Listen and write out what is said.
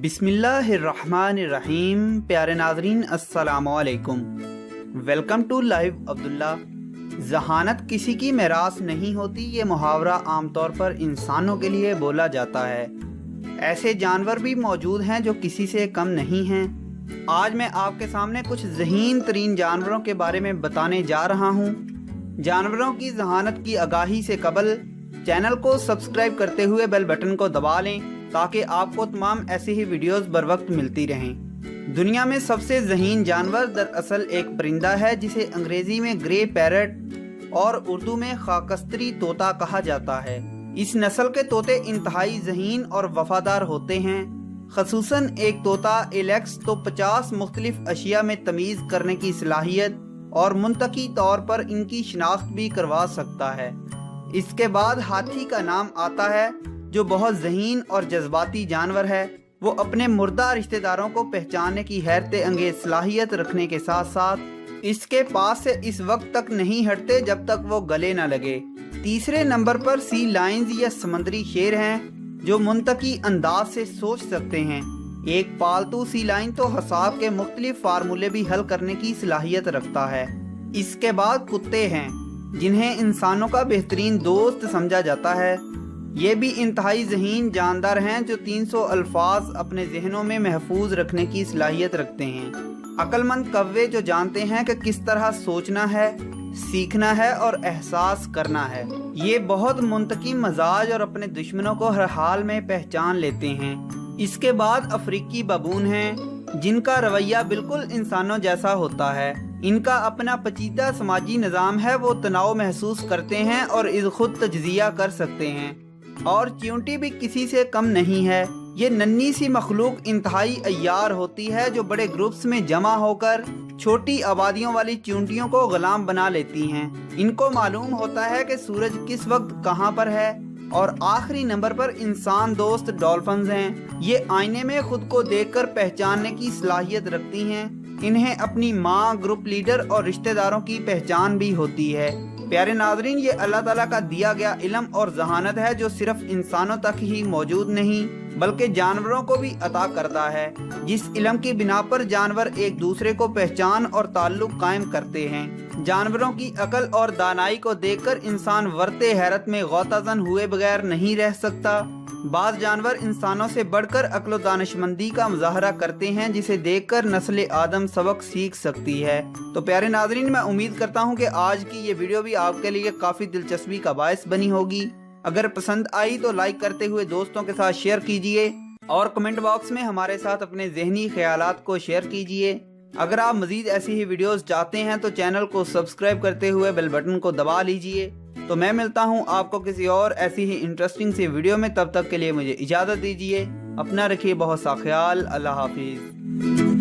بسم اللہ الرحمن الرحیم۔ پیارے ناظرین السلام علیکم، ویلکم ٹو لائیو عبداللہ۔ ذہانت کسی کی میراث نہیں ہوتی، یہ محاورہ عام طور پر انسانوں کے لیے بولا جاتا ہے۔ ایسے جانور بھی موجود ہیں جو کسی سے کم نہیں ہیں۔ آج میں آپ کے سامنے کچھ ذہین ترین جانوروں کے بارے میں بتانے جا رہا ہوں۔ جانوروں کی ذہانت کی آگاہی سے قبل چینل کو سبسکرائب کرتے ہوئے بیل بٹن کو دبا لیں تاکہ آپ کو تمام ایسی ہی ویڈیوز بر وقت ملتی رہیں۔ دنیا میں سب سے ذہین جانور دراصل ایک پرندہ ہے جسے انگریزی میں گرے پیرٹ اور اردو میں خاکستری طوطا کہا جاتا ہے۔ اس نسل کے طوطے انتہائی ذہین اور وفادار ہوتے ہیں۔ خصوصاً ایک طوطا ایلیکس تو 50 مختلف اشیاء میں تمیز کرنے کی صلاحیت اور منطقی طور پر ان کی شناخت بھی کروا سکتا ہے۔ اس کے بعد ہاتھی کا نام آتا ہے جو بہت ذہین اور جذباتی جانور ہے۔ وہ اپنے مردہ رشتہ داروں کو پہچاننے کی حیرت انگیز صلاحیت رکھنے کے ساتھ ساتھ اس کے پاس سے اس وقت تک نہیں ہٹتے جب تک وہ گلے نہ لگے۔ تیسرے نمبر پر سی لائنز یا سمندری شیر ہیں جو منطقی انداز سے سوچ سکتے ہیں۔ ایک پالتو سی لائن تو حساب کے مختلف فارمولے بھی حل کرنے کی صلاحیت رکھتا ہے۔ اس کے بعد کتے ہیں جنہیں انسانوں کا بہترین دوست سمجھا جاتا ہے۔ یہ بھی انتہائی ذہین جاندار ہیں جو 300 الفاظ اپنے ذہنوں میں محفوظ رکھنے کی صلاحیت رکھتے ہیں۔ عقل مند کوے جو جانتے ہیں کہ کس طرح سوچنا ہے، سیکھنا ہے اور احساس کرنا ہے۔ یہ بہت منطقی مزاج اور اپنے دشمنوں کو ہر حال میں پہچان لیتے ہیں۔ اس کے بعد افریقی ببون ہیں جن کا رویہ بالکل انسانوں جیسا ہوتا ہے۔ ان کا اپنا پیچیدہ سماجی نظام ہے، وہ تناؤ محسوس کرتے ہیں اور خود تجزیہ کر سکتے ہیں۔ اور چیونٹی بھی کسی سے کم نہیں ہے۔ یہ ننھی سی مخلوق انتہائی عیار ہوتی ہے جو بڑے گروپس میں جمع ہو کر چھوٹی آبادیوں والی چیونٹیوں کو غلام بنا لیتی ہیں۔ ان کو معلوم ہوتا ہے کہ سورج کس وقت کہاں پر ہے۔ اور آخری نمبر پر انسان دوست ڈولفنز ہیں۔ یہ آئینے میں خود کو دیکھ کر پہچاننے کی صلاحیت رکھتی ہیں۔ انہیں اپنی ماں، گروپ لیڈر اور رشتہ داروں کی پہچان بھی ہوتی ہے۔ پیارے ناظرین، یہ اللہ تعالیٰ کا دیا گیا علم اور ذہانت ہے جو صرف انسانوں تک ہی موجود نہیں بلکہ جانوروں کو بھی عطا کرتا ہے، جس علم کی بنا پر جانور ایک دوسرے کو پہچان اور تعلق قائم کرتے ہیں۔ جانوروں کی عقل اور دانائی کو دیکھ کر انسان ورطے حیرت میں غوطہ زن ہوئے بغیر نہیں رہ سکتا۔ بعض جانور انسانوں سے بڑھ کر عقل و دانشمندی کا مظاہرہ کرتے ہیں جسے دیکھ کر نسل آدم سبق سیکھ سکتی ہے۔ تو پیارے ناظرین، میں امید کرتا ہوں کہ آج کی یہ ویڈیو بھی آپ کے لیے کافی دلچسپی کا باعث بنی ہوگی۔ اگر پسند آئی تو لائک کرتے ہوئے دوستوں کے ساتھ شیئر کیجئے اور کمنٹ باکس میں ہمارے ساتھ اپنے ذہنی خیالات کو شیئر کیجئے۔ اگر آپ مزید ایسی ہی ویڈیوز چاہتے ہیں تو چینل کو سبسکرائب کرتے ہوئے بیل بٹن کو دبا لیجئے۔ تو میں ملتا ہوں آپ کو کسی اور ایسی ہی انٹرسٹنگ سی ویڈیو میں، تب تک کے لیے مجھے اجازت دیجیے۔ اپنا رکھیے بہت سا خیال۔ اللہ حافظ۔